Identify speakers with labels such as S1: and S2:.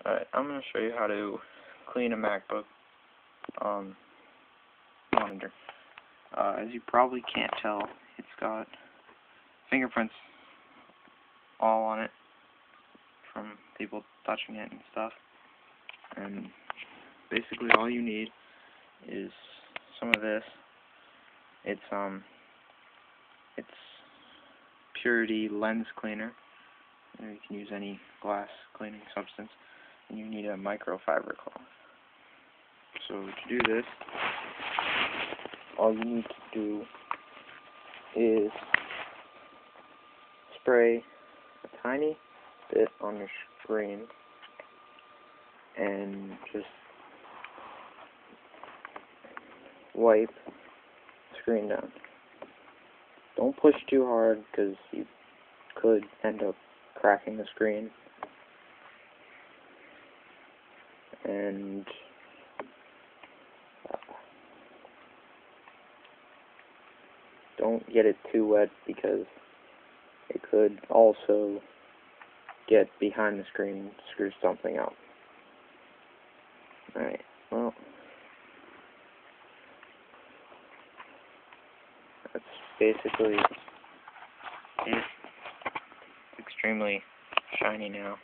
S1: Alright, I'm going to show you how to clean a MacBook monitor. As you probably can't tell, it's got fingerprints all on it from people touching it and stuff. And basically all you need is some of this. It's Purity lens cleaner. You can use any glass cleaning substance, and you need a microfiber cloth. So to do this, all you need to do is spray a tiny bit on your screen and just wipe the screen down. Don't push too hard because you could end up cracking the screen. And don't get it too wet because it could also get behind the screen and screw something up. Alright, well, that's basically it. It's extremely shiny now.